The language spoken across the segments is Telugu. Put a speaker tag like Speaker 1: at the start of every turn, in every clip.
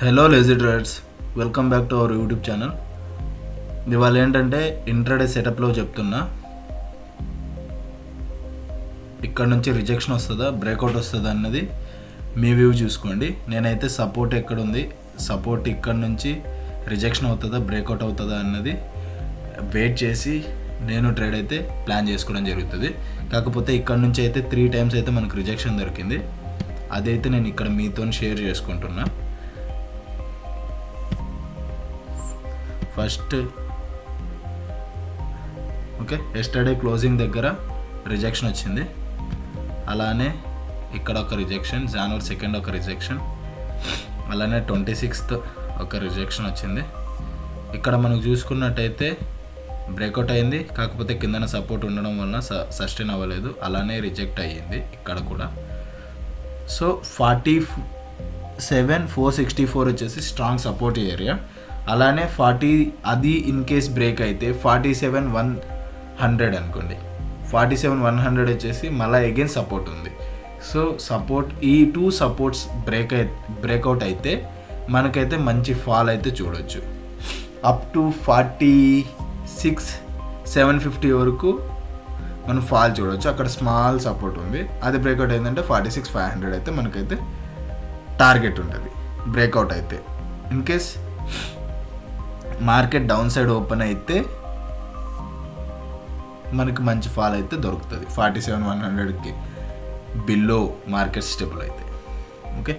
Speaker 1: Hello lazy traders, welcome back to our YouTube channel. ఇవాళ ఏంటంటే ఇంట్రాడే సెటప్లో చెప్తున్నా. ఇక్కడ నుంచి రిజెక్షన్ వస్తుందా, బ్రేక్అవుట్ వస్తుందా అన్నది మీ వ్యూ చూసుకోండి. నేనైతే సపోర్ట్ ఎక్కడుంది, సపోర్ట్ ఇక్కడ నుంచి రిజెక్షన్ అవుతుందా, బ్రేక్అవుట్ అవుతుందా అన్నది వెయిట్ చేసి నేను ట్రేడ్ అయితే ప్లాన్ చేసుకోవడం జరుగుతుంది. కాకపోతే ఇక్కడ నుంచి అయితే 3 times అయితే మనకు రిజెక్షన్ దొరికింది. అదైతే నేను ఇక్కడ మీతో షేర్ చేసుకుంటున్నా. ఫస్ట్ ఓకే, ఎస్టర్డే క్లోజింగ్ దగ్గర రిజెక్షన్ వచ్చింది. అలానే ఇక్కడ ఒక రిజెక్షన్, జనవరి 2 ఒక రిజెక్షన్, అలానే 26th ఒక రిజెక్షన్ వచ్చింది. ఇక్కడ మనకు చూసుకున్నట్టయితే బ్రేక్అవుట్ అయింది, కాకపోతే కిందన సపోర్ట్ ఉండడం వలన సస్టైన్ అవ్వలేదు. అలానే రిజెక్ట్ అయ్యింది ఇక్కడ కూడా. సో 47,464 వచ్చేసి స్ట్రాంగ్ సపోర్ట్ ఏరియా. అలానే 40 అది ఇన్ కేస్ బ్రేక్ అయితే 47,100 అనుకోండి. 47,100 వచ్చేసి మళ్ళీ అగైన్ సపోర్ట్ ఉంది. సో సపోర్ట్, ఈ 2 సపోర్ట్స్ బ్రేక్అవుట్ అయితే మనకైతే మంచి ఫాల్ అయితే చూడొచ్చు. అప్ టు 46,750 వరకు మనం ఫాల్ చూడవచ్చు. అక్కడ స్మాల్ సపోర్ట్ ఉంది, అది బ్రేక్అవుట్ అయిందంటే 46,500 అయితే మనకైతే టార్గెట్ ఉంటుంది బ్రేక్అవుట్ అయితే. In case market down side open అయితే మనకి మంచి ఫాల్ అయితే దొరుకుతుంది 47,100కి బిలో మార్కెట్ స్టేబుల్ అయితే. ఓకే,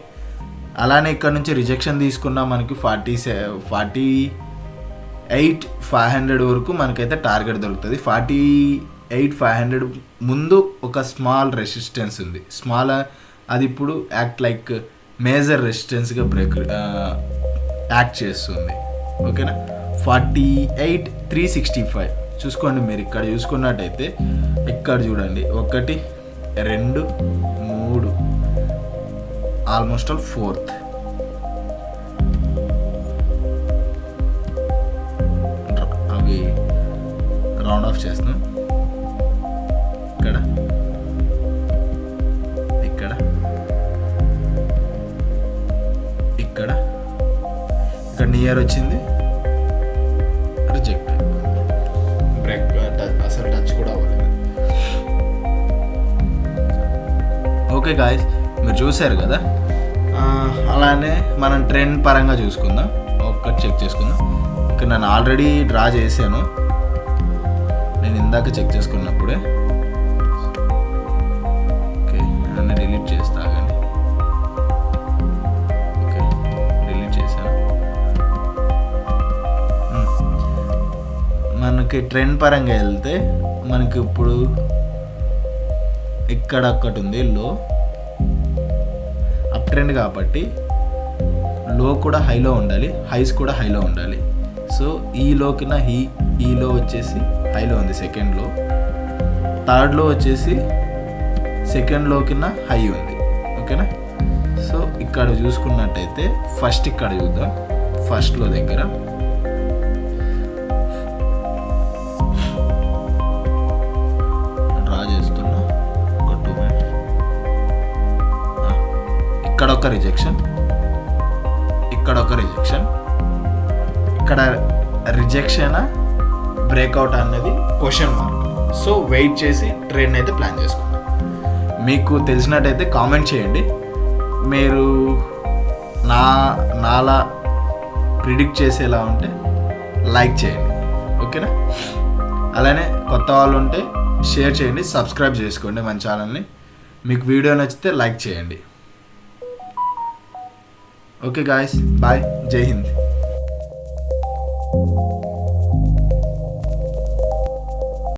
Speaker 1: అలానే ఇక్కడ నుంచి రిజెక్షన్ తీసుకున్నా మనకి 48,500 వరకు మనకైతే టార్గెట్ దొరుకుతుంది. 48,500 ముందు ఒక స్మాల్ రెసిస్టెన్స్ ఉంది. స్మాల్ అది ఇప్పుడు యాక్ట్ లైక్ మేజర్ రెసిస్టెన్స్గా యాక్ట్ చేస్తుంది. ఓకేనా, 48,365 చూసుకోండి. మీరు ఇక్కడ చూసుకున్నట్టయితే ఇక్కడ చూడండి, 1 2 3 ఆల్మోస్ట్ ఆల్ 4th. అవి రౌండ్ ఆఫ్ చేస్తాం. ఇక్కడ ఇక్కడ ఇక్కడ ఇక్కడ నియర్ వచ్చింది, రిజెక్ట్, బ్రేక్ అసలు టచ్ కూడా అవ్వలేదు. ఓకే గాయ్స్, మీరు చూసారు కదా. అలానే మనం ట్రెండ్ పరంగా చూసుకుందాం, ఒక్కటి చెక్ చేసుకుందాం. ఇక్కడ నేను ఆల్రెడీ డ్రా చేశాను, నేను ఇందాక చెక్ చేసుకున్నప్పుడే. ఓకే, అన్నీ డిలీట్ చేస్తా కానీ. ఓకే, డిలీట్ చేశాను. మనకి ట్రెండ్ పరంగా వెళ్తే మనకి ఇప్పుడు ఇక్కడ ఒక్కటి ఉంది లో, అప్ ట్రెండ్ కాబట్టి లో కూడా హైలో ఉండాలి, హైస్ కూడా హైలో ఉండాలి. సో ఈ లోకిన ఈ లో వచ్చేసి హైలో ఉంది, సెకండ్ లో. థర్డ్ లో వచ్చేసి సెకండ్ లో కింద హై ఉంది. ఓకేనా, సో ఇక్కడ చూసుకున్నట్టయితే ఫస్ట్ ఇక్కడ చూద్దాం. ఫస్ట్ లో దగ్గర డ్రా చేస్తున్నా, ఒక 2 minutes. ఇక్కడ ఒక రిజెక్షన్, ఇక్కడ ఒక రిజెక్షన్, ఇక్కడ రిజెక్షన్ బ్రేక్అవుట్ అన్నది క్వశ్చన్ మార్క్. సో వెయిట్ చేసి ట్రేడ్ అయితే ప్లాన్ చేసుకుందాం. మీకు తెలిసినట్టయితే కామెంట్ చేయండి. మీరు నాలా ప్రిడిక్ట్ చేసేలా ఉంటే లైక్ చేయండి. ఓకేనా, అలానే కొత్త వాళ్ళు ఉంటే షేర్ చేయండి, సబ్స్క్రైబ్ చేసుకోండి మన ఛానల్ని. మీకు వీడియో నచ్చితే లైక్ చేయండి. ఓకే గాయస్, బాయ్, జై హింద్.